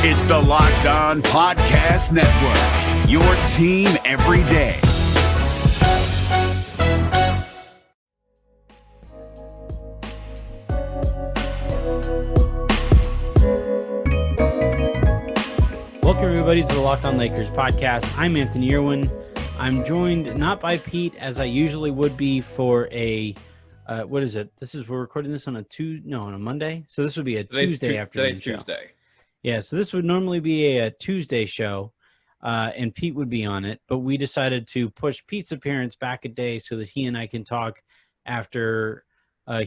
It's the Locked On Podcast Network, your team every day. Welcome, everybody, to the Locked On Lakers podcast. I'm Anthony Irwin. I'm joined not by Pete, as I usually would be for a, what is it? We're recording this on a Monday? So this would be a Tuesday afternoon show. Today's Tuesday. Yeah, so this would normally be a Tuesday show, and Pete would be on it. But we decided to push Pete's appearance back a day so that he and I can talk after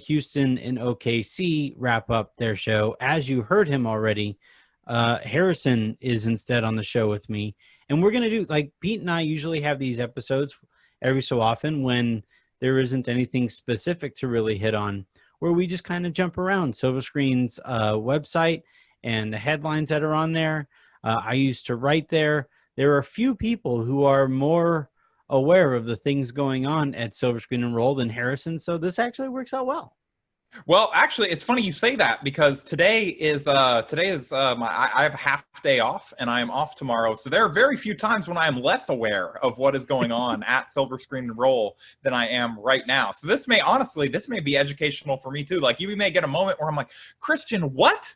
Houston and OKC wrap up their show. As you heard him already, Harrison is instead on the show with me. And we're going to do, like, Pete and I usually have these episodes every so often when there isn't anything specific to really hit on, where we just kind of jump around Silver Screen's website and the headlines that are on there. I used to write there. There are a few people who are more aware of the things going on at Silver Screen and Roll than Harrison, so this actually works out well. Well, actually, it's funny you say that because I have a half day off and I am off tomorrow. So there are very few times when I am less aware of what is going on at Silver Screen and Roll than I am right now. So this may be educational for me too. Like, you may get a moment where I'm like, Christian, what?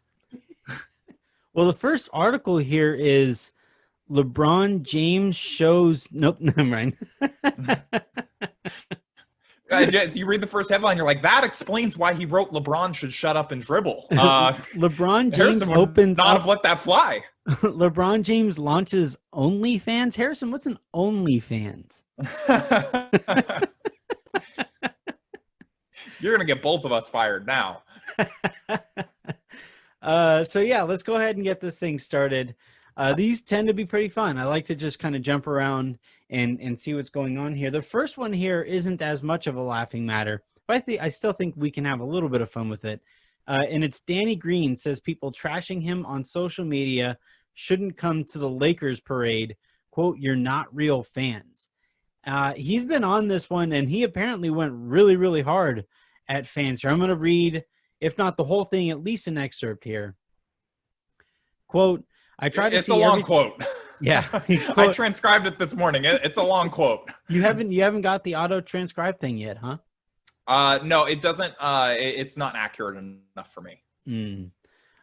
Well, the first article here is LeBron James shows. Nope, never mind. You read the first headline, you're like, that explains why he wrote LeBron should shut up and dribble. LeBron James opens not up. have let that fly. LeBron James launches OnlyFans. Harrison, what's an OnlyFans? You're gonna get both of us fired now. So yeah, let's go ahead and get this thing started. These tend to be pretty fun. I like to just kind of jump around and see what's going on here. The first one here isn't as much of a laughing matter, but I still think we can have a little bit of fun with it. And it's Danny Green says people trashing him on social media shouldn't come to the Lakers parade. Quote, "You're not real fans." He's been on this one, and he apparently went really, really hard at fans here. I'm going to read, if not the whole thing, at least an excerpt here. Quote, "I tried to see." It's a long quote. Yeah, I transcribed it this morning. It's a long quote. You haven't got the auto transcribe thing yet, huh? No, it doesn't. It's not accurate enough for me.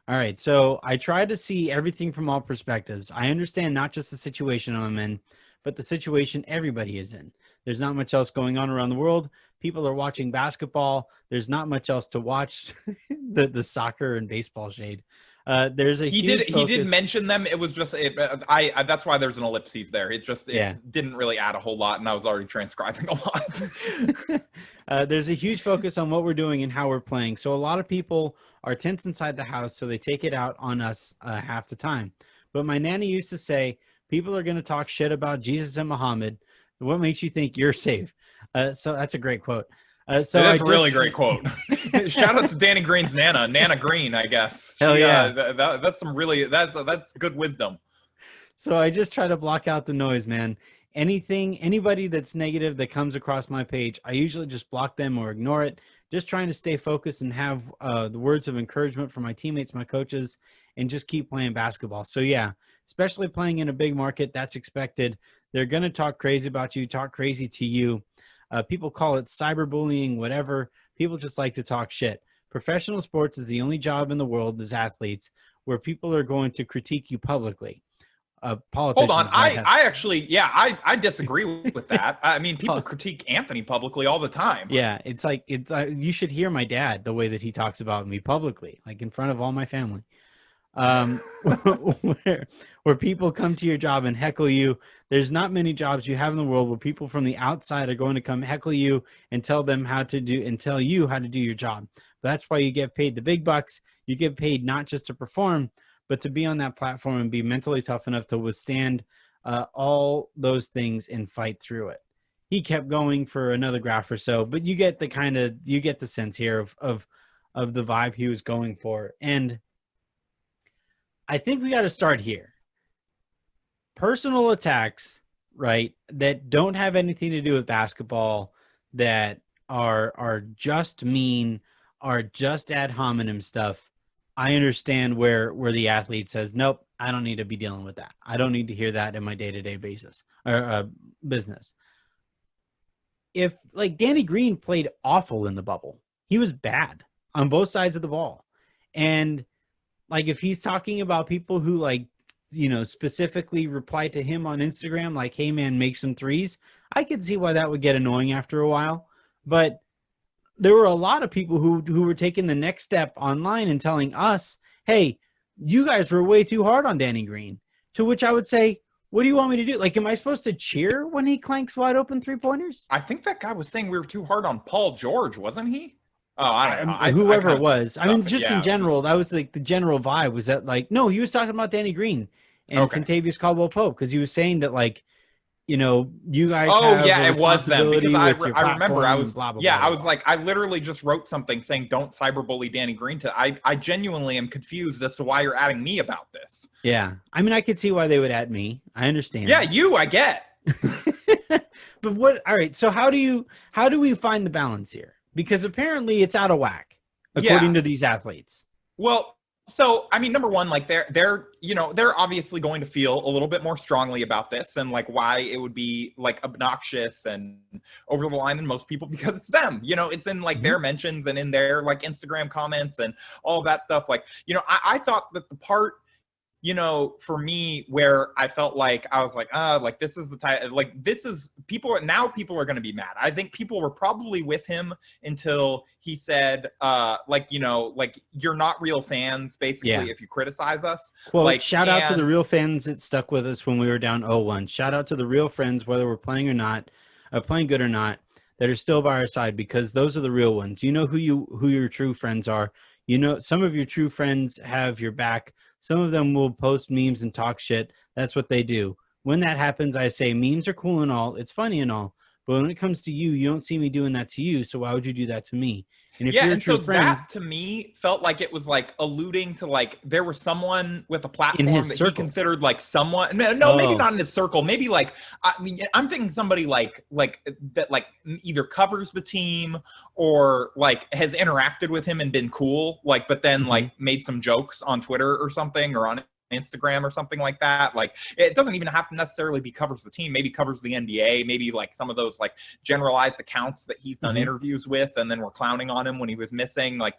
All right. So I try to see everything from all perspectives. I understand not just the situation I'm in, but the situation everybody is in. There's not much else going on around the world. People are watching basketball. There's not much else to watch. the soccer and baseball shade. He did mention them. It was just that's why there's an ellipses there. It didn't really add a whole lot, and I was already transcribing a lot. There's a huge focus on what we're doing and how we're playing. So a lot of people are tense inside the house, so they take it out on us half the time. But my nanny used to say, people are going to talk shit about Jesus and Muhammad. What makes you think you're safe? So that's a great quote. That's a really great quote. Shout out to Danny Green's Nana Green, I guess. Hell yeah. That's good wisdom. So I just try to block out the noise, man. Anybody that's negative that comes across my page, I usually just block them or ignore it. Just trying to stay focused and have the words of encouragement from my teammates, my coaches, and just keep playing basketball. So yeah, especially playing in a big market, that's expected. They're going to talk crazy about you, talk crazy to you. People call it cyberbullying, whatever. People just like to talk shit. Professional sports is the only job in the world as athletes where people are going to critique you publicly. Politicians. Hold on. I disagree with that. I mean, people critique Anthony publicly all the time. Yeah. It's like, you should hear my dad, the way that he talks about me publicly, like in front of all my family. Where people come to your job and heckle you. There's not many jobs you have in the world where people from the outside are going to come heckle you and tell you how to do your job. That's why you get paid the big bucks. You get paid not just to perform, but to be on that platform and be mentally tough enough to withstand all those things and fight through it. He kept going for another graph or so, but you get the sense here of the vibe he was going for. And I think we got to start here. Personal attacks, right, that don't have anything to do with basketball, that are just mean, are just ad hominem stuff. I understand where the athlete says, nope, I don't need to be dealing with that. I don't need to hear that in my day-to-day basis or business. If like Danny Green played awful in the bubble, he was bad on both sides of the ball. And like, if he's talking about people who like, specifically reply to him on Instagram, like, hey man, make some threes, I could see why that would get annoying after a while. But there were a lot of people who were taking the next step online and telling us, hey, you guys were way too hard on Danny Green. To which I would say, what do you want me to do? Like, am I supposed to cheer when he clanks wide open 3-pointers? I think that guy was saying we were too hard on Paul George, wasn't he? Oh, I don't know. Whoever I it was. I mean, just yeah. in general, that was like the general vibe was that like, no, he was talking about Danny Green and Kentavious Caldwell-Pope, because he was saying that like, you guys. Oh have yeah, it was them, because I remember I was blah, blah, yeah blah, I was blah. like, I literally just wrote something saying don't cyberbully Danny Green. I genuinely am confused as to why you're adding me about this. Yeah, I mean, I could see why they would add me. I understand. Yeah, I get. But what? All right. So how do we find the balance here? Because apparently it's out of whack, according to these athletes. Well, so I mean, number one, like they're obviously going to feel a little bit more strongly about this and like why it would be like obnoxious and over the line than most people, because it's them. It's in like their mentions and in their like Instagram comments and all of that stuff. Like, I thought that the part, for me, where I felt like I was like this is the type, like this is people are going to be mad. I think people were probably with him until he said, like you're not real fans, basically, if you criticize us. Well, like, shout out to the real fans that stuck with us when we were down 0-1. Shout out to the real friends, whether we're playing or not, playing good or not, that are still by our side, because those are the real ones. You know who your true friends are. Some of your true friends have your back. Some of them will post memes and talk shit. That's what they do. When that happens, I say memes are cool and all. It's funny and all. But when it comes to you, you don't see me doing that to you. So why would you do that to me? And if you're a true friend, that to me felt like it was like alluding to like there was someone with a platform in his that circle. he considered like someone. No, maybe not in his circle. Maybe like I'm thinking somebody like that, like either covers the team or like has interacted with him and been cool, like, but then like made some jokes on Twitter or something, or on Instagram or something like that. Like, it doesn't even have to necessarily be covers the team, maybe covers the NBA, maybe like some of those like generalized accounts that he's done interviews with and then we're clowning on him when he was missing. Like,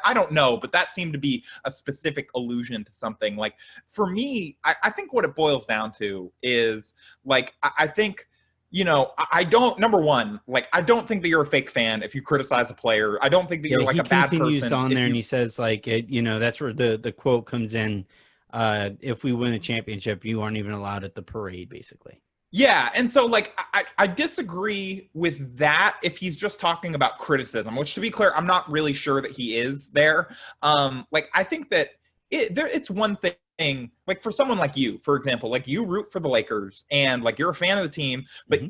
I don't know, but that seemed to be a specific allusion to something. Like, for me, I think what it boils down to is like, I think, I don't, number one, like, I don't think that you're a fake fan if you criticize a player. I don't think that you're like a bad person. He continues on there and he says like, that's where the quote comes in. If we win a championship, you aren't even allowed at the parade, basically. Yeah, and so like I disagree with that if he's just talking about criticism, which, to be clear, I'm not really sure that he is there. Like, I think that it's one thing, like for someone like you, for example, like you root for the Lakers and like you're a fan of the team, but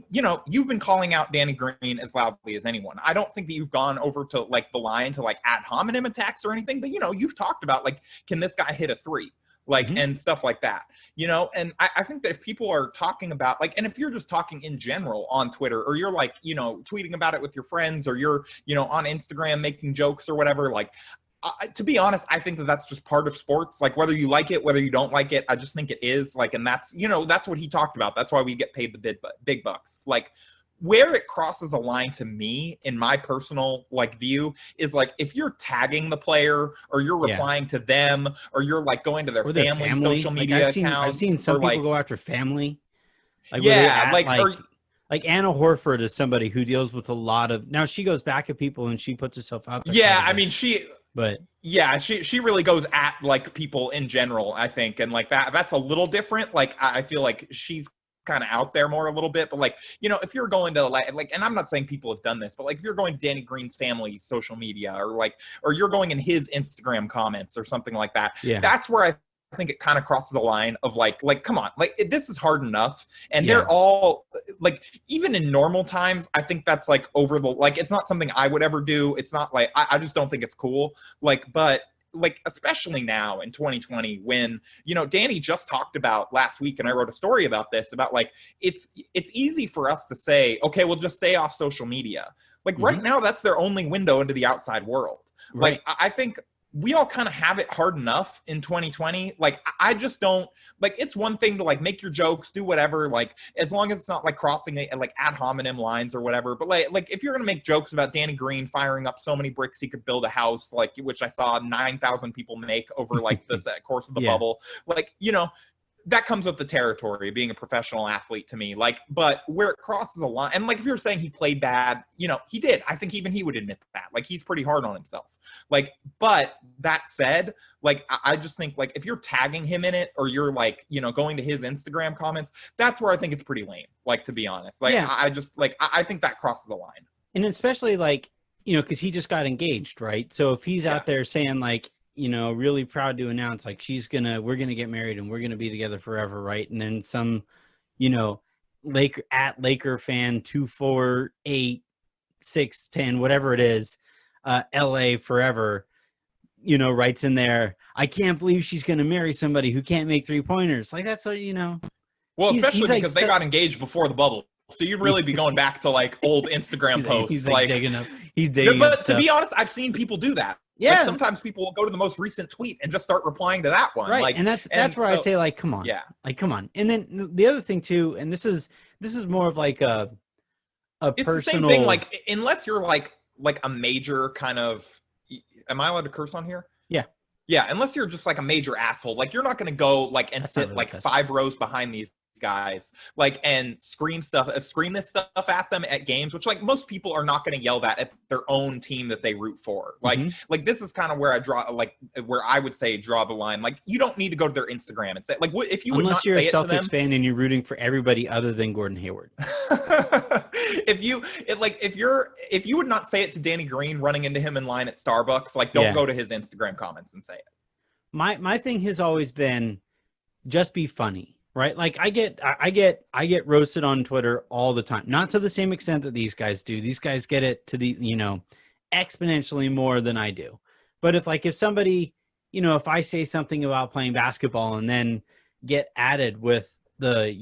you've been calling out Danny Green as loudly as anyone. I don't think that you've gone over to like the line to like ad hominem attacks or anything, but you've talked about like, can this guy hit a three? Like, and stuff like that, and I think that if people are talking about like, and if you're just talking in general on Twitter, or you're like, tweeting about it with your friends, or you're, on Instagram making jokes or whatever, like, to be honest, I think that that's just part of sports. Like, whether you like it, whether you don't like it, I just think it is like, and that's, that's what he talked about. That's why we get paid the big bucks. Like, where it crosses a line to me, in my personal like view, is like if you're tagging the player, or you're replying to them, or you're like going to their family social media accounts. I've seen some people like, go after family. Like, yeah, like Anna Horford is somebody who deals with a lot of. Now she goes back at people and she puts herself out there. Yeah, I mean But yeah, she really goes at like people in general, I think, and like that's a little different. Like, I feel like she's kind of out there more a little bit, but like, if you're going to like, and I'm not saying people have done this, but like if you're going to Danny Green's family social media, or you're going in his Instagram comments or something like that, that's where I think it kind of crosses a line of like, come on, like, this is hard enough. And they're all like, even in normal times, I think that's like over the, like, it's not something I would ever do. It's not like, I just don't think it's cool. Like, but like, especially now in 2020, when, Danny just talked about last week, and I wrote a story about this, about like, it's easy for us to say, okay, we'll just stay off social media. Like, right now, that's their only window into the outside world. Right. Like, I think we all kind of have it hard enough in 2020. Like, I just don't, like, it's one thing to like make your jokes, do whatever, like, as long as it's not like crossing like ad hominem lines or whatever. But like if you're going to make jokes about Danny Green firing up so many bricks he could build a house, like, which I saw 9,000 people make over like the course of the bubble, like, you know, that comes with the territory of being a professional athlete to me. Like, but where it crosses a line, and like if you're saying he played bad, you know, he did. I think even he would admit that. Like, he's pretty hard on himself. Like, but that said, like, I just think, like, if you're tagging him in it, or you're like, you know, going to his Instagram comments, that's where I think it's pretty lame. Like, to be honest, like, I just like, I think that crosses a line. And especially like, you know, because he just got engaged, right? So if he's out there saying like, you know, really proud to announce like we're gonna get married and we're gonna be together forever, right? And then some, you know, Laker fan 248-610, whatever it is, LA forever, you know, writes in there, I can't believe she's gonna marry somebody who can't make 3-pointers. Like, that's what, you know. Well, especially because they got engaged before the bubble. So you'd really be going back to like old Instagram posts. He's like digging up. He's digging up stuff. To be honest, I've seen people do that. Yeah. Like, sometimes people will go to the most recent tweet and just start replying to that one. Right. Like, and that's where I say, like, come on. Yeah. Like, come on. And then the other thing too, and this is more of like a it's personal. The same thing. Like, unless you're like a major kind of, am I allowed to curse on here? Yeah. Yeah. Unless you're just like a major asshole, like, you're not going to go like and sit like 5 rows behind these guys, like, and scream this stuff at them at games, which like most people are not going to yell that at their own team that they root for. Like, like, this is kind of where I draw, like, where I would say draw the line. Like, you don't need to go to their Instagram and say, like, what if you would unless not you're say a Celtics it to them, fan and you're rooting for everybody other than Gordon Hayward. if you would not say it to Danny Green running into him in line at Starbucks, like, don't go to his Instagram comments and say it. My thing has always been just be funny. Right. Like, I get roasted on Twitter all the time, not to the same extent that these guys do. These guys get it to the, you know, exponentially more than I do. But if somebody, you know, if I say something about playing basketball and then get added with the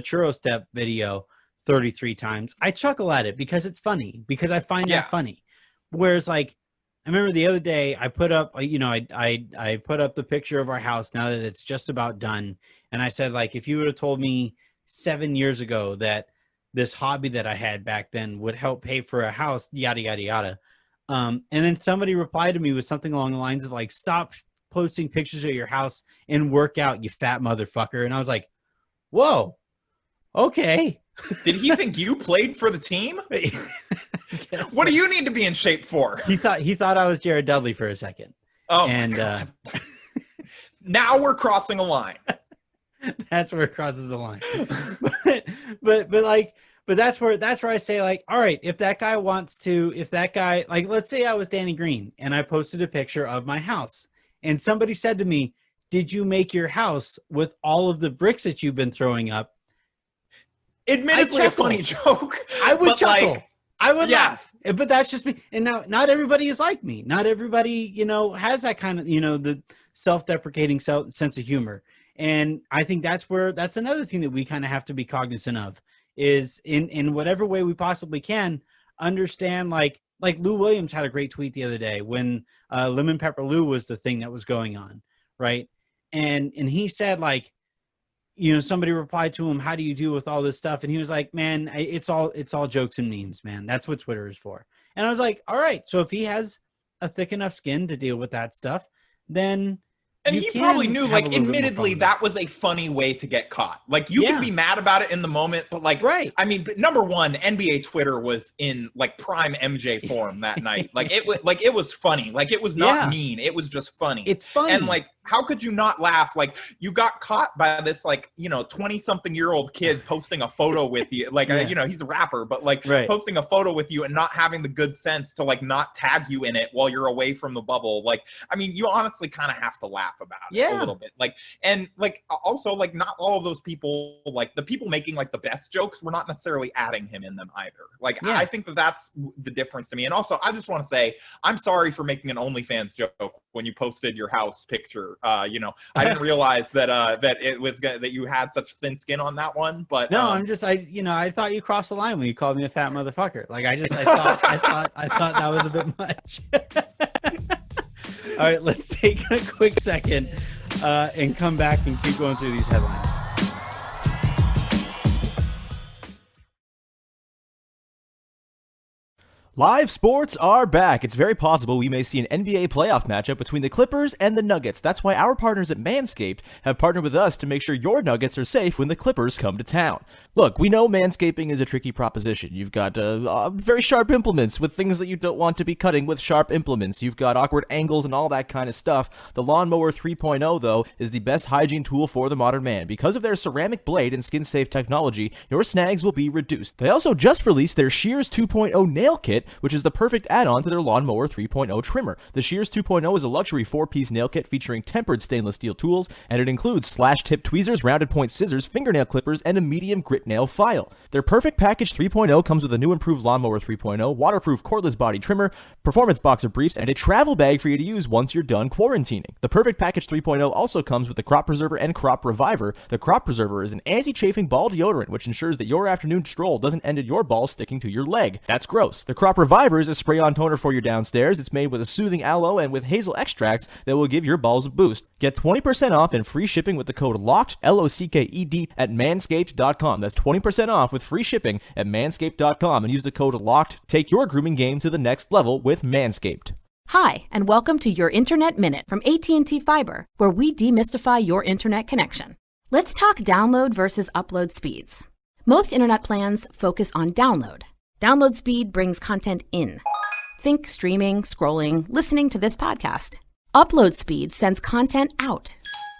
churro step video 33 times, I chuckle at it because it's funny, because I find that funny. Whereas, like, I remember the other day I put up, you know, I put up the picture of our house now that it's just about done. And I said, like, if you would have told me 7 years ago that this hobby that I had back then would help pay for a house, yada, yada, yada. And then somebody replied to me with something along the lines of like, stop posting pictures of your house and work out, you fat motherfucker. And I was like, whoa, okay. Did he think you played for the team? What do you need to be in shape for? He thought I was Jared Dudley for a second. Oh, and now we're crossing a line. That's where it crosses the line. but that's where I say, like, all right, if that guy, like, let's say I was Danny Green and I posted a picture of my house and somebody said to me, did you make your house with all of the bricks that you've been throwing up? Admittedly a funny joke. I would chuckle. Like, I would laugh. But that's just me. And now, not everybody is like me. Not everybody, you know, has that kind of, you know, the self-deprecating sense of humor. And I think that's another thing that we kind of have to be cognizant of, is in whatever way we possibly can understand, like Lou Williams had a great tweet the other day when Lemon Pepper Lou was the thing that was going on, right? And he said, like, you know, somebody replied to him, how do you deal with all this stuff? And he was like, man, it's all jokes and memes, man. That's what Twitter is for. And I was like, all right, so if he has a thick enough skin to deal with that stuff, then And he probably knew, like, admittedly, that was a funny way to get caught. Like, you can be mad about it in the moment, but, like, I mean, but number one, NBA Twitter was in, like, prime MJ form that night. Like, it was funny. Like, it was not mean. It was just funny. It's funny. And, like, how could you not laugh? Like, you got caught by this, like, you know, 20-something-year-old kid posting a photo with you. Like, you know, he's a rapper, but, like, posting a photo with you and not having the good sense to, like, not tag you in it while you're away from the bubble. Like, I mean, you honestly kind of have to laugh about it a little bit. Like, and, like, also, like, not all of those people, like, the people making, like, the best jokes were not necessarily adding him in them either. Like, I think that's the difference to me. And also, I just want to say, I'm sorry for making an OnlyFans joke when you posted your house picture. You know, I didn't realize that that you had such thin skin on that one. But no, I thought you crossed the line when you called me a fat motherfucker. Like, I thought that was a bit much. All right, let's take a quick second and come back and keep going through these headlines. Live sports are back. It's very possible we may see an NBA playoff matchup between the Clippers and the Nuggets. That's why our partners at Manscaped have partnered with us to make sure your Nuggets are safe when the Clippers come to town. Look, we know manscaping is a tricky proposition. You've got very sharp implements with things that you don't want to be cutting with sharp implements. You've got awkward angles and all that kind of stuff. The Lawnmower 3.0, though, is the best hygiene tool for the modern man. Because of their ceramic blade and skin-safe technology, your snags will be reduced. They also just released their Shears 2.0 nail kit, which is the perfect add-on to their Lawnmower 3.0 trimmer. The Shears 2.0 is a luxury 4-piece nail kit featuring tempered stainless steel tools, and it includes slash-tip tweezers, rounded point scissors, fingernail clippers, and a medium grit nail file. Their Perfect Package 3.0 comes with a new improved Lawnmower 3.0, waterproof cordless body trimmer, performance boxer briefs, and a travel bag for you to use once you're done quarantining. The Perfect Package 3.0 also comes with the Crop Preserver and Crop Reviver. The Crop Preserver is an anti-chafing ball deodorant, which ensures that your afternoon stroll doesn't end in your balls sticking to your leg. That's gross. The Crop Reviver is a spray-on toner for your downstairs. It's made with a soothing aloe and with hazel extracts that will give your balls a boost. Get 20% off and free shipping with the code LOCKED, L-O-C-K-E-D, at manscaped.com. That's 20% off with free shipping at manscaped.com and use the code LOCKED. Take your grooming game to the next level with Manscaped. Hi, and welcome to your Internet Minute from AT&T Fiber, where we demystify your internet connection. Let's talk download versus upload speeds. Most internet plans focus on download. Download speed brings content in. Think streaming, scrolling, listening to this podcast. Upload speed sends content out.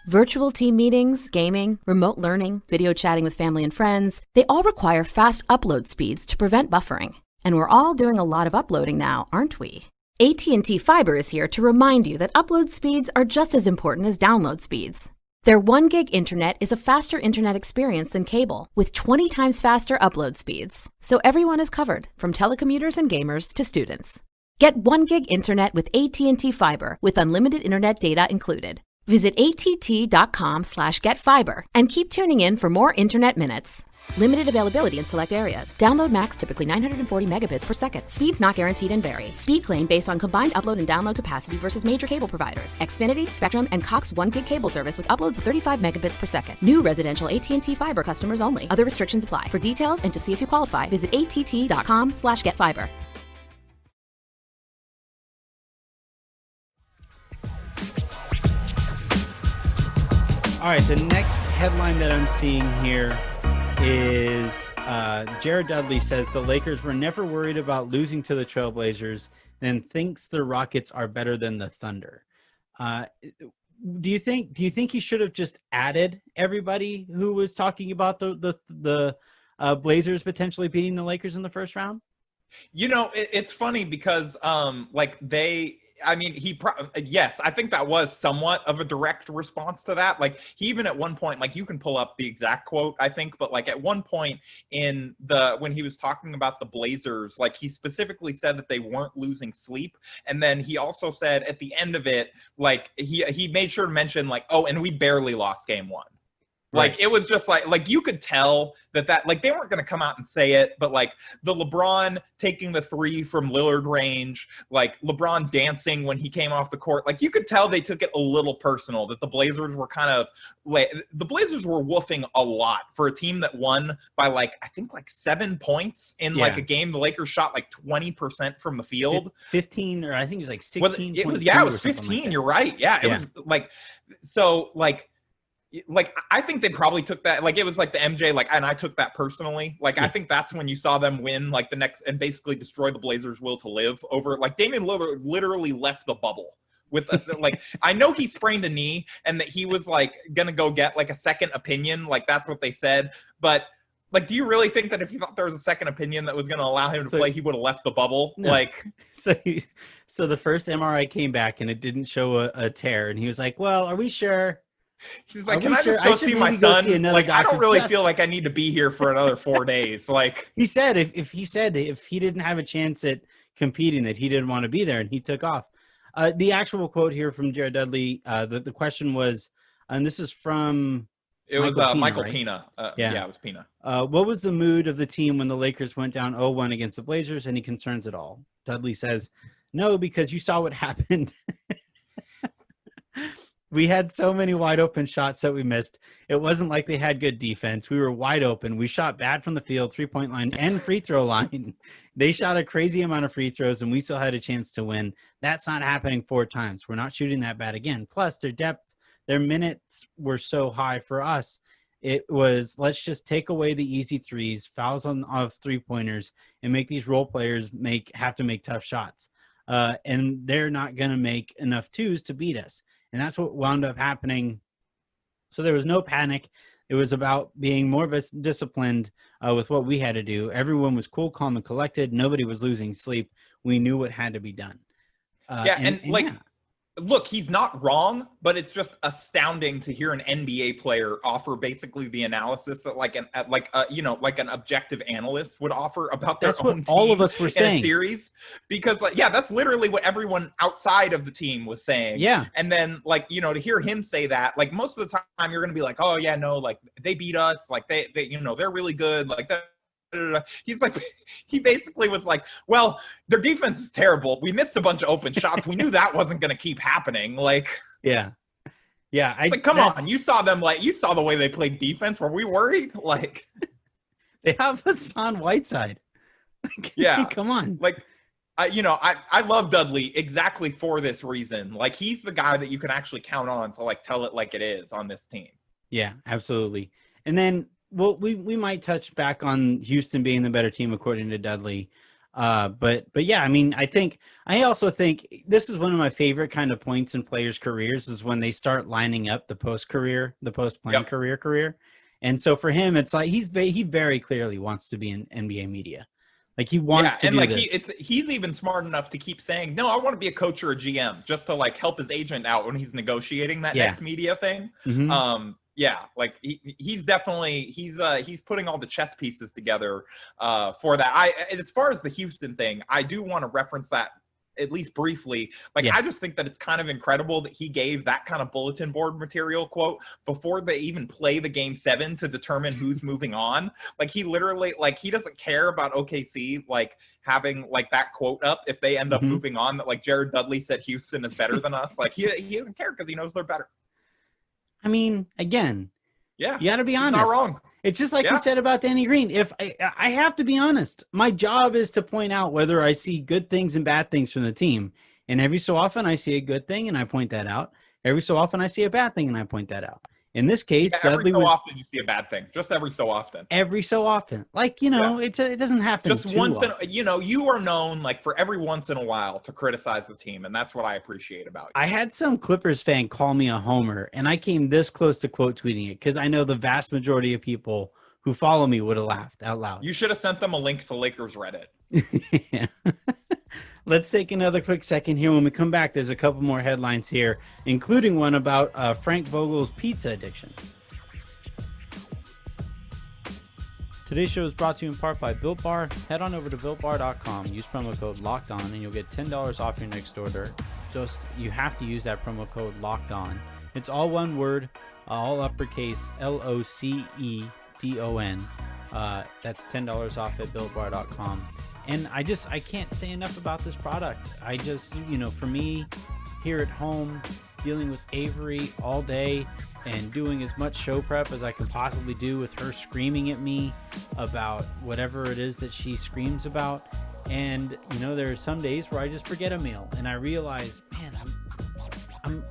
Virtual team meetings, gaming, remote learning, video chatting with family and friends, they all require fast upload speeds to prevent buffering. And we're all doing a lot of uploading now, aren't we? AT&T Fiber is here to remind you that upload speeds are just as important as download speeds. Their 1 gig internet is a faster internet experience than cable, with 20 times faster upload speeds. So everyone is covered, from telecommuters and gamers to students. Get 1 gig internet with AT&T Fiber with unlimited internet data included. Visit att.com/getfiber and keep tuning in for more internet minutes. Limited availability in select areas. Download max typically 940 megabits per second. Speeds not guaranteed and vary. Speed claim based on combined upload and download capacity versus major cable providers. Xfinity, Spectrum, and Cox 1 gig cable service with uploads of 35 megabits per second. New residential AT&T Fiber customers only. Other restrictions apply. For details and to see if you qualify, visit att.com/getfiber. All right, the next headline that I'm seeing here is Jared Dudley says the Lakers were never worried about losing to the Trailblazers and thinks the Rockets are better than the Thunder. Do you think he should have just added everybody who was talking about the Blazers potentially beating the Lakers in the first round? You know, it's funny because yes, I think that was somewhat of a direct response to that. Like, he even at one point, like, you can pull up the exact quote, I think, but like at one point when he was talking about the Blazers, like, he specifically said that they weren't losing sleep. And then he also said at the end of it, like, he made sure to mention, like, oh, and we barely lost game one. Like, right. It was just like you could tell that like they weren't going to come out and say it, but like the LeBron taking the three from Lillard range, like LeBron dancing when he came off the court, like you could tell they took it a little personal, that the Blazers were the Blazers were woofing a lot for a team that won by like, I think like 7 points in like a game. The Lakers shot like 20% from the field. 15, or I think it was like 16. It was 15. Like, you're right. Yeah. It was like, so like I think they probably took that, like, it was like the MJ, like, and I took that personally. Like, I think that's when you saw them win, like, the next, and basically destroy the Blazers' will to live over, like, Damian Lillard literally left the bubble with us. Like, I know he sprained a knee and that he was, like, gonna go get, like, a second opinion. Like, that's what they said. But, like, do you really think that if he thought there was a second opinion that was gonna allow him to play, he would have left the bubble? No. Like, so the first MRI came back and it didn't show a tear. And he was like, well, are we sure? He's like, can I just go see my son? Like, I don't really feel like I need to be here for another 4 days. Like, he said, if he didn't have a chance at competing, that he didn't want to be there, and he took off. The actual quote here from Jared Dudley, the question was, and this is from Michael right? Pina. Yeah, it was Pina. What was the mood of the team when the Lakers went down 0-1 against the Blazers? Any concerns at all? Dudley says, no, because you saw what happened. We had so many wide open shots that we missed. It wasn't like they had good defense. We were wide open. We shot bad from the field, 3-point line, and free throw line. They shot a crazy amount of free throws, and we still had a chance to win. That's not happening 4 times. We're not shooting that bad again. Plus, their depth, their minutes were so high for us. It was, let's just take away the easy threes, fouls of three-pointers, and make these role players have to make tough shots. And they're not going to make enough twos to beat us. And that's what wound up happening. So there was no panic. It was about being more disciplined with what we had to do. Everyone was cool, calm, and collected. Nobody was losing sleep. We knew what had to be done. Look, he's not wrong, but it's just astounding to hear an NBA player offer basically the analysis that like an objective analyst would offer about their own team. All of us were saying. A series, because that's literally what everyone outside of the team was saying. Yeah. And then to hear him say that, like most of the time you're going to be like, oh yeah, no, like they beat us, like they they're really good, like that. He's like, he basically was like, well, their defense is terrible. We missed a bunch of open shots. We knew that wasn't going to keep happening. Like, yeah. Come on. You saw them, you saw the way they played defense. Were we worried? Like, they have Hassan Whiteside. Yeah. Come on. Like, I love Dudley exactly for this reason. Like, he's the guy that you can actually count on to tell it like it is on this team. Yeah, absolutely. And then, well, we might touch back on Houston being the better team according to Dudley, but yeah, I mean, I also think this is one of my favorite kind of points in players' careers is when they start lining up the post-playing career, and so for him, it's like he very clearly wants to be in NBA media, like he wants to do this. He's even smart enough to keep saying, no, I want to be a coach or a GM just to help his agent out when he's negotiating that next media thing. Mm-hmm. Yeah, like he's definitely he's putting all the chess pieces together for that. As far as the Houston thing, I do want to reference that at least briefly. I just think that it's kind of incredible that he gave that kind of bulletin board material quote before they even play the game 7 to determine who's moving on. Like he literally he doesn't care about OKC having that quote up if they end up moving on, that Jared Dudley said Houston is better than us. He doesn't care because he knows they're better. I mean, again, you got to be honest. Not wrong. It's just like we said about Danny Green. If I have to be honest, my job is to point out whether I see good things and bad things from the team. And every so often I see a good thing and I point that out. Every so often I see a bad thing and I point that out. In this case, every so often you see a bad thing. Just every so often. Every so often. It doesn't happen just too once often. You are known for every once in a while to criticize the team, and that's what I appreciate about you. I had some Clippers fan call me a homer, and I came this close to quote tweeting it because I know the vast majority of people who follow me would have laughed out loud. You should have sent them a link to Lakers Reddit. Yeah. Let's take another quick second here. When we come back, there's a couple more headlines here, including one about Frank Vogel's pizza addiction. Today's show is brought to you in part by Built Bar. Head on over to BuiltBar.com. Use promo code LOCKEDON and you'll get $10 off your next order. You have to use that promo code LOCKEDON. It's all one word, all uppercase, LOCEDON. That's $10 off at BuiltBar.com. And I can't say enough about this product. For me, here at home, dealing with Avery all day and doing as much show prep as I can possibly do with her screaming at me about whatever it is that she screams about. And, there are some days where I just forget a meal and I realize, man,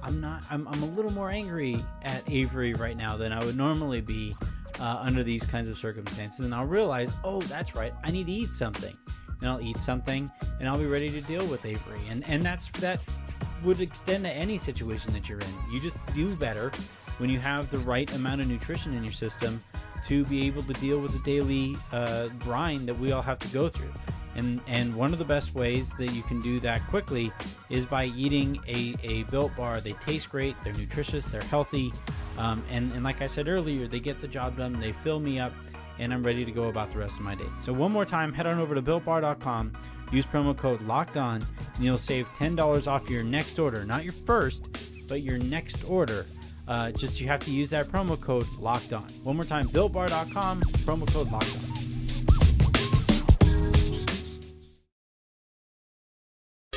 I'm a little more angry at Avery right now than I would normally be under these kinds of circumstances. And I'll realize, oh, that's right, I need to eat something. And I'll eat something and I'll be ready to deal with Avery. And that would extend to any situation that you're in. You just do better when you have the right amount of nutrition in your system to be able to deal with the daily grind that we all have to go through. And one of the best ways that you can do that quickly is by eating a Built Bar. They taste great, they're nutritious, they're healthy, and like I said earlier, they get the job done, they fill me up, and I'm ready to go about the rest of my day. So one more time, head on over to BuiltBar.com, use promo code LOCKEDON, and you'll save $10 off your next order. Not your first, but your next order. You have to use that promo code LOCKEDON. One more time, BuiltBar.com, promo code LOCKEDON.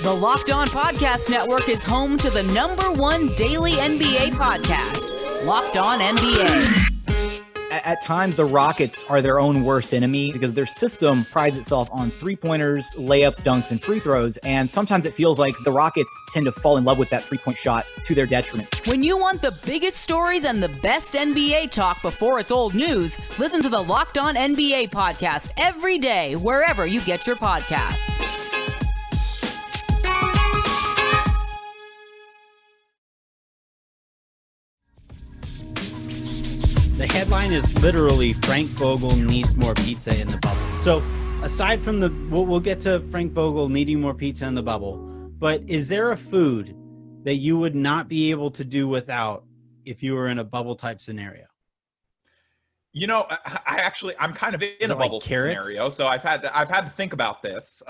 The Locked On Podcast Network is home to the #1 daily NBA podcast, Locked On NBA. At times, the Rockets are their own worst enemy because their system prides itself on three-pointers, layups, dunks, and free throws. And sometimes it feels like the Rockets tend to fall in love with that three-point shot to their detriment. When you want the biggest stories and the best NBA talk before it's old news, listen to the Locked On NBA podcast every day, wherever you get your podcasts. The headline is literally Frank Vogel needs more pizza in the bubble. So aside from we'll get to Frank Vogel needing more pizza in the bubble, but is there a food that you would not be able to do without if you were in a bubble type scenario? You know, I'm kind of in a bubble scenario, so I've had to think about this.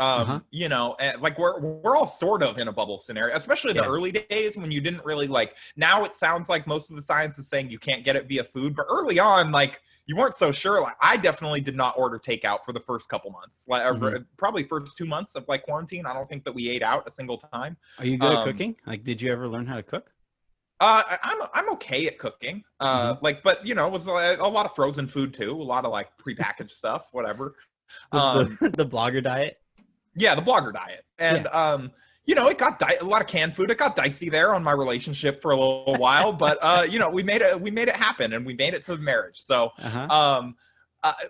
You know, and like we're all sort of in a bubble scenario, especially the early days when you didn't really like. Now it sounds like most of the science is saying you can't get it via food, but early on, like you weren't so sure. Like I definitely did not order takeout for the first couple months, like probably first 2 months of like quarantine. I don't think that we ate out a single time. Are you good at cooking? Like, did you ever learn how to cook? I'm okay at cooking. Like, but you know, it was a lot of frozen food too, a lot of like prepackaged stuff, whatever. The blogger diet. Yeah, the blogger diet, and you know, it got a lot of canned food. It got dicey there on my relationship for a little while, but you know, we made it happen, and we made it to the marriage. So,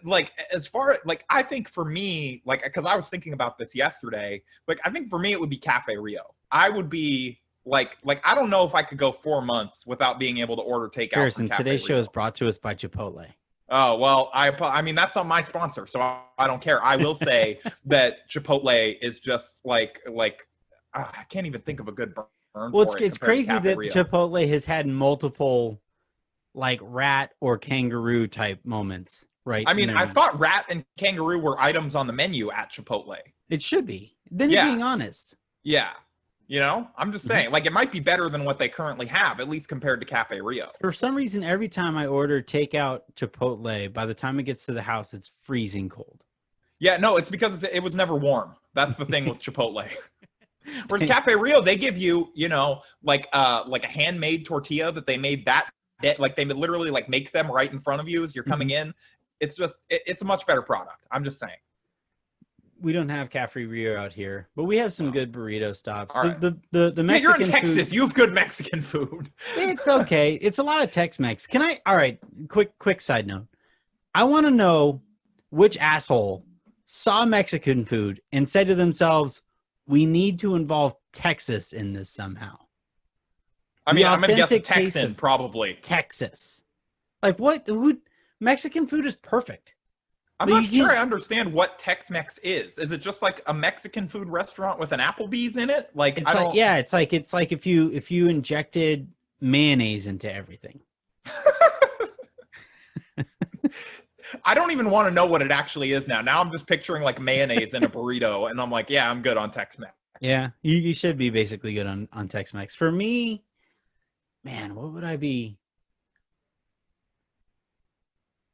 like as far like I think for me, like because I was thinking about this yesterday, like I think for me it would be Cafe Rio. I would be. Like I don't know if I could go 4 months without being able to order takeout. Harrison, today's show is brought to us by Chipotle. Oh, well, I mean, that's not my sponsor, so I don't care. I will say that Chipotle is just like I can't even think of a good burn. Well, it's crazy that Chipotle has had multiple like rat or kangaroo type moments, right? I mean, I thought rat and kangaroo were items on the menu at Chipotle. It should be. Then you're being honest. Yeah. You know, I'm just saying, like, it might be better than what they currently have, at least compared to Cafe Rio. For some reason, every time I order takeout Chipotle, by the time it gets to the house, it's freezing cold. Yeah, no, it's because it was never warm. That's the thing with Chipotle. Whereas Cafe Rio, they give you, you know, like a handmade tortilla that they made that day. Like, they literally, like, make them right in front of you as you're coming in. It's just, it's a much better product. I'm just saying. We don't have Cafe Rio out here, but we have some good burrito stops. Right. The Mexican you're in Texas. Food, you have good Mexican food. It's okay. It's a lot of Tex-Mex. All right, quick side note. I want to know which asshole saw Mexican food and said to themselves, we need to involve Texas in this somehow. I mean, I'm going to guess a Texan, probably. Texas. Like what? Mexican food is perfect. I'm not sure I understand what Tex-Mex is. Is it just like a Mexican food restaurant with an Applebee's in it? Like, it's it's like if you injected mayonnaise into everything. I don't even want to know what it actually is now. Now I'm just picturing like mayonnaise in a burrito, and I'm like, yeah, I'm good on Tex-Mex. Yeah, you should be basically good on Tex-Mex. For me, man, what would I be?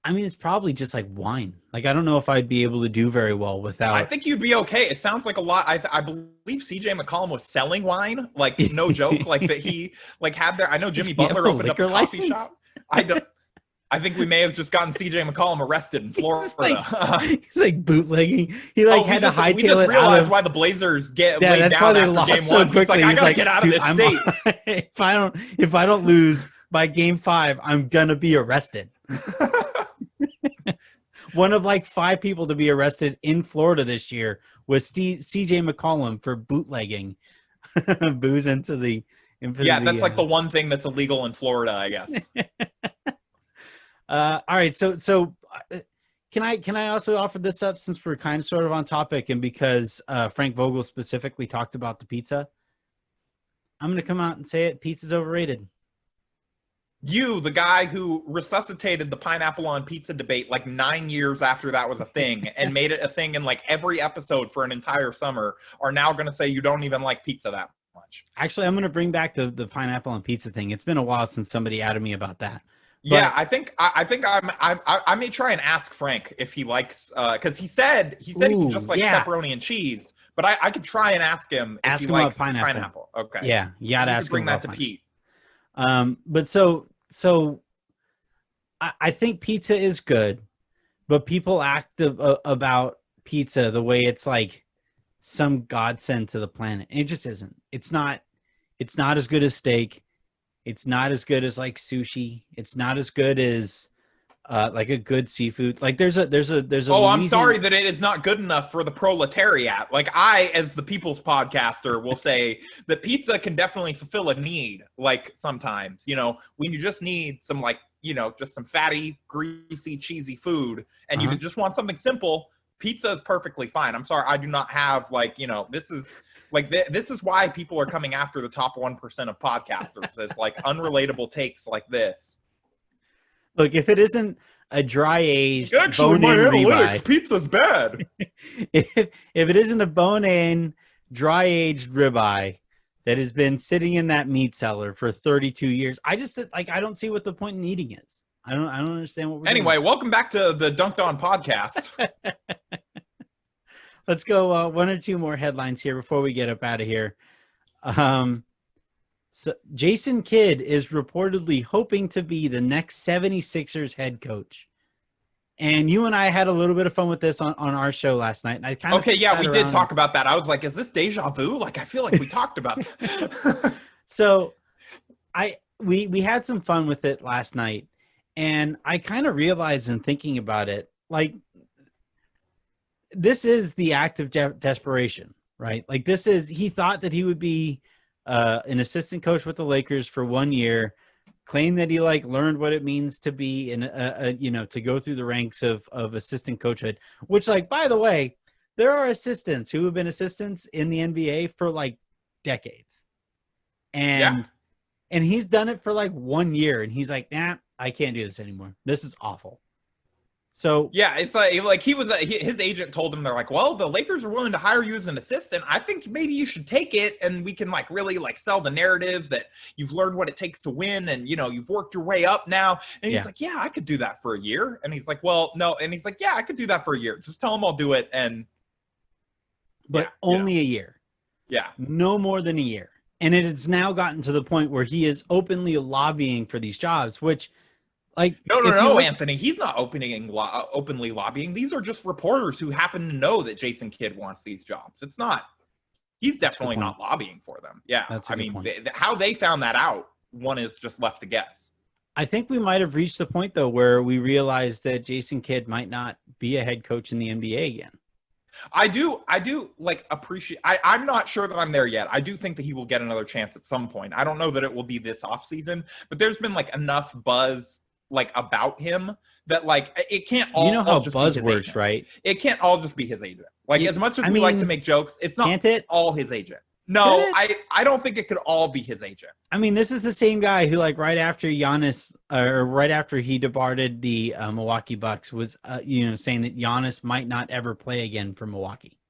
I mean, it's probably just like wine. Like, I don't know if I'd be able to do very well without. I think you'd be okay. It sounds like a lot. I believe CJ McCollum was selling wine, like no joke, like that he like had there. I know Jimmy Butler opened up a coffee shop. I think we may have just gotten CJ McCollum arrested in Florida. He's like bootlegging. He had to hightail it. We just realized why the Blazers laid down after game one. Quickly. He's like, I gotta get out of this state. If I don't lose by game 5, I'm gonna be arrested. One of like 5 people to be arrested in Florida this year was CJ McCollum for bootlegging booze into the. That's like the one thing that's illegal in Florida, I guess. All right, so can I also offer this up since we're kind of sort of on topic and because Frank Vogel specifically talked about the pizza? I'm going to come out and say it. Pizza's overrated. You, the guy who resuscitated the pineapple on pizza debate like 9 years after that was a thing and made it a thing in like every episode for an entire summer, are now going to say you don't even like pizza that much. Actually, I'm going to bring back the pineapple on pizza thing. It's been a while since somebody outed me about that. Yeah, I think I may try and ask Frank if he likes because he said he just likes pepperoni and cheese, but I could try and ask him if he likes pineapple. Okay. Yeah, you gotta ask him. Bring that to Pete. But so I think pizza is good, but people act about pizza the way it's like some godsend to the planet. And it just isn't. It's not as good as steak. It's not as good as like sushi. It's not as good as like a good seafood. Like there's a Oh, I'm sorry that it is not good enough for the proletariat. Like I, as the people's podcaster, will say that pizza can definitely fulfill a need. Like sometimes, when you just need some just some fatty, greasy, cheesy food, and you just want something simple, pizza is perfectly fine. I'm sorry, I do not have this is. This is why people are coming after the top 1% of podcasters. It's like unrelatable takes like this. Look, if it isn't a dry-aged bone-in ribeye, pizza's bad. If it isn't a bone-in, dry-aged ribeye that has been sitting in that meat cellar for 32 years, I don't see what the point in eating is. I don't understand what we're doing. Anyway, welcome back to the Dunked On podcast. Let's go one or two more headlines here before we get up out of here. So Jason Kidd is reportedly hoping to be the next 76ers head coach. And you and I had a little bit of fun with this on our show last night. And we did talk about that. I was like, is this deja vu? Like, I feel like we talked about that. So we had some fun with it last night. And I kind of realized in thinking about it, like, this is the act of desperation, right? Like he thought that he would be an assistant coach with the Lakers for 1 year, claimed that he learned what it means to be to go through the ranks of assistant coachhood, which by the way, there are assistants who have been assistants in the NBA for decades. And he's done it for 1 year and he's like, nah, I can't do this anymore. This is awful. So yeah, it's like he was his agent told him, they're like, well, the Lakers are willing to hire you as an assistant. I think maybe you should take it, and we can really sell the narrative that you've learned what it takes to win, and you've worked your way up now. And he's like, yeah, I could do that for a year. And he's like, well, no, and he's like, yeah, I could do that for a year. Just tell him I'll do it, but only a year. Yeah, no more than a year. And it has now gotten to the point where he is openly lobbying for these jobs, which. No, Anthony. He's not openly lobbying. These are just reporters who happen to know that Jason Kidd wants these jobs. It's not. He's definitely not lobbying for them. Yeah, how they found that out, one is just left to guess. I think we might have reached the point though where we realized that Jason Kidd might not be a head coach in the NBA again. I do appreciate. I'm not sure that I'm there yet. I do think that he will get another chance at some point. I don't know that it will be this offseason, but there's been enough buzz about him that it can't all how buzz works, right? It can't all just be his agent. As much as we like to make jokes, it's not all his agent. No, I don't think it could all be his agent. I mean, this is the same guy who right after Giannis or right after he departed the Milwaukee Bucks was saying that Giannis might not ever play again for Milwaukee.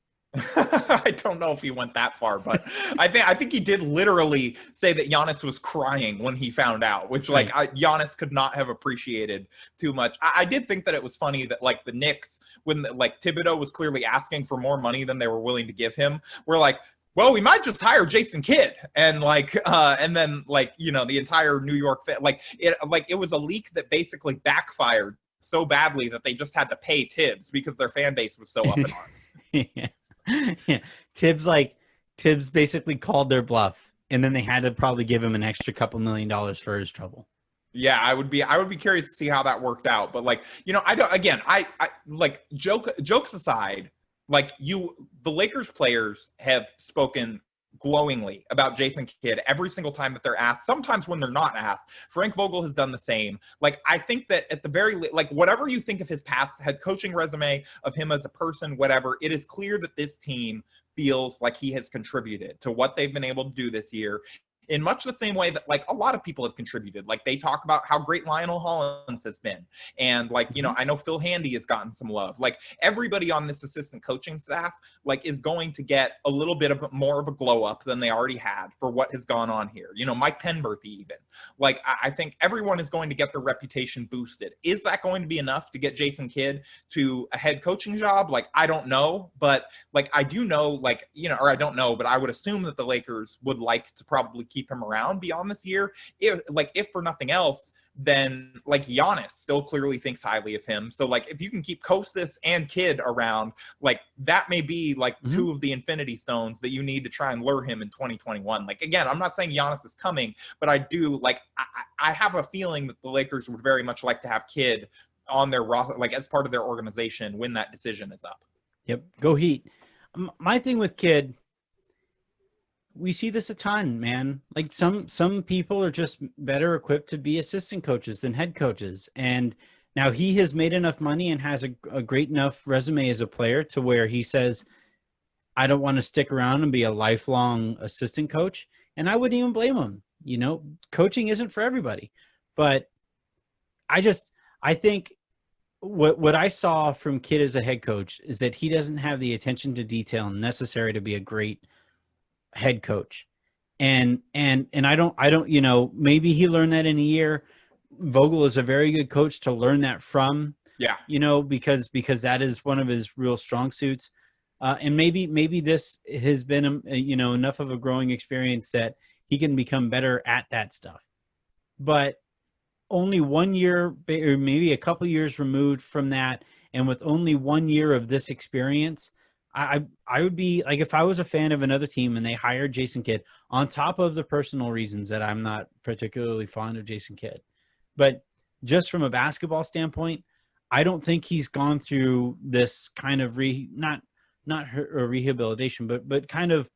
I don't know if he went that far, but I think he did literally say that Giannis was crying when he found out, which Giannis could not have appreciated too much. I did think that it was funny that the Knicks, when Thibodeau was clearly asking for more money than they were willing to give him, were like, well, we might just hire Jason Kidd, and and then the entire New York it was a leak that basically backfired so badly that they just had to pay Tibbs because their fan base was so up in arms. Yeah. Yeah, Tibbs basically called their bluff, and then they had to probably give him an extra couple $1 million for his trouble. Yeah, I would be curious to see how that worked out. But jokes aside, the Lakers players have spoken glowingly about Jason Kidd every single time that they're asked, sometimes when they're not asked. Frank Vogel has done the same. I think that at the very whatever you think of his past head coaching resume, of him as a person, whatever, it is clear that this team feels like he has contributed to what they've been able to do this year. in much the same way that like a lot of people have contributed. Like they talk about how great Lionel Hollins has been. And like, you know, I know Phil Handy has gotten some love. Like everybody on this assistant coaching staff, like is going to get a little bit of more of a glow up than they already had for what has gone on here. You know, Mike Penberthy even. Like I think everyone is going to get their reputation boosted. Is that going to be enough to get Jason Kidd to a head coaching job? Like, I don't know, but like, I do know, like, you know, or I don't know, but I would assume that the Lakers would like to probably keep him around beyond this year. If for nothing else, then like Giannis still clearly thinks highly of him. So like, if you can keep Kostas and Kidd around, like that may be like two of the infinity stones that you need to try and lure him in 2021. Like, again, I'm not saying Giannis is coming, but I do like, I have a feeling that the Lakers would very much like to have Kidd on their roster, like as part of their organization when that decision is up. Yep. Go Heat. My thing with Kidd, we see this a ton, man. Like some people are just better equipped to be assistant coaches than head coaches. And now he has made enough money and has a great enough resume as a player to where he says, I don't want to stick around and be a lifelong assistant coach. And I wouldn't even blame him. You know, coaching isn't for everybody. But I think what I saw from Kidd as a head coach is that he doesn't have the attention to detail necessary to be a great head coach. And I don't, you know, maybe he learned that in a year. Vogel is a very good coach to learn that from. Yeah. You know, because that is one of his real strong suits. And maybe this has been, you know, enough of a growing experience that he can become better at that stuff. But only 1 year or maybe a couple years removed from that, and with only 1 year of this experience, I would be like, if I was a fan of another team and they hired Jason Kidd, on top of the personal reasons that I'm not particularly fond of Jason Kidd, but just from a basketball standpoint, I don't think he's gone through this kind of not rehabilitation, but kind of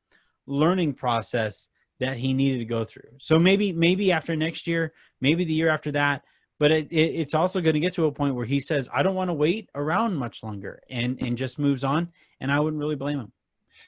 learning process that he needed to go through. So maybe after next year, maybe the year after that, but it's also going to get to a point where he says, I don't want to wait around much longer, and just moves on. And I wouldn't really blame him.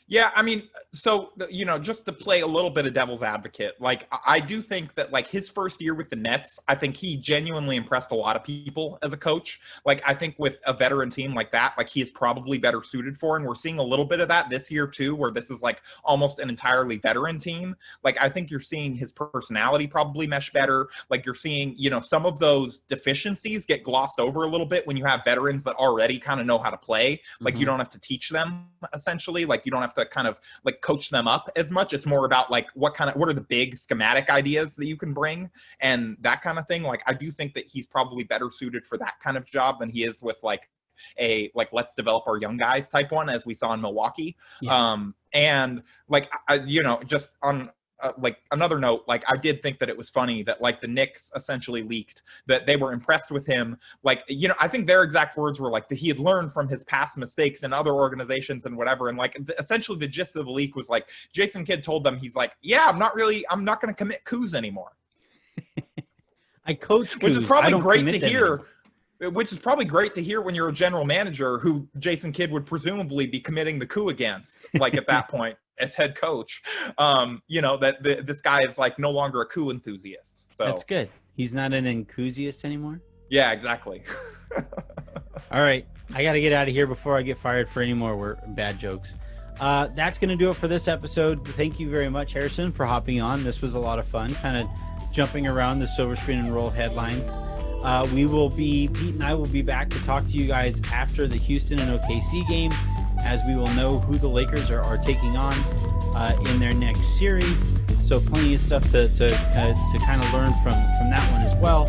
Yeah, I mean, so, you know, just to play a little bit of devil's advocate, like, I do think that, like, his first year with the Nets, I think he genuinely impressed a lot of people as a coach. Like, I think with a veteran team like that, like, he is probably better suited for, and we're seeing a little bit of that this year, too, where this is, like, almost an entirely veteran team. Like, I think you're seeing his personality probably mesh better. Like, you're seeing, you know, some of those deficiencies get glossed over a little bit when you have veterans that already kind of know how to play. Like, you don't have to teach them, essentially. Like, you don't have to kind of like coach them up as much. It's more about like what are the big schematic ideas that you can bring and that kind of thing. Like, I do think that he's probably better suited for that kind of job than he is with like let's develop our young guys type one, as we saw in Milwaukee. Yeah. And like, you know, just on like another note, like I did think that it was funny that like the Knicks essentially leaked that they were impressed with him. Like, you know, I think their exact words were like that he had learned from his past mistakes in other organizations and whatever. And like essentially the gist of the leak was like Jason Kidd told them, he's like, yeah, I'm not going to commit coups anymore. I coach coups. Which is probably great to hear. Which is probably great to hear when you're a general manager who Jason Kidd would presumably be committing the coup against, like at that point as head coach. You know, that this guy is like no longer a coup enthusiast. So that's good. He's not an enthusiast anymore. Yeah, exactly. All right, I got to get out of here before I get fired for any more bad jokes. That's going to do it for this episode. Thank you very much, Harrison, for hopping on. This was a lot of fun, kind of jumping around the Silver Screen and Roll headlines. Pete and I will be back to talk to you guys after the Houston and OKC game, as we will know who the Lakers are taking on in their next series. So plenty of stuff to kind of learn from that one as well.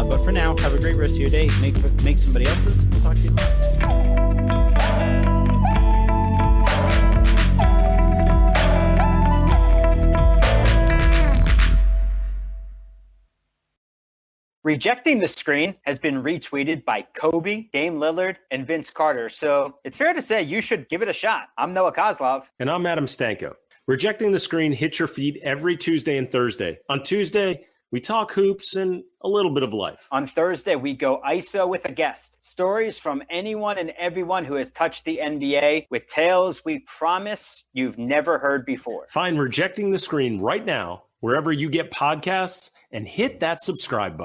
But for now, have a great rest of your day. Make somebody else's. We'll talk to you tomorrow. Rejecting the Screen has been retweeted by Kobe, Dame Lillard, and Vince Carter, so it's fair to say you should give it a shot. I'm Noah Kozlov. And I'm Adam Stanko. Rejecting the Screen hits your feed every Tuesday and Thursday. On Tuesday, we talk hoops and a little bit of life. On Thursday, we go ISO with a guest. Stories from anyone and everyone who has touched the NBA with tales we promise you've never heard before. Find Rejecting the Screen right now, wherever you get podcasts, and hit that subscribe button.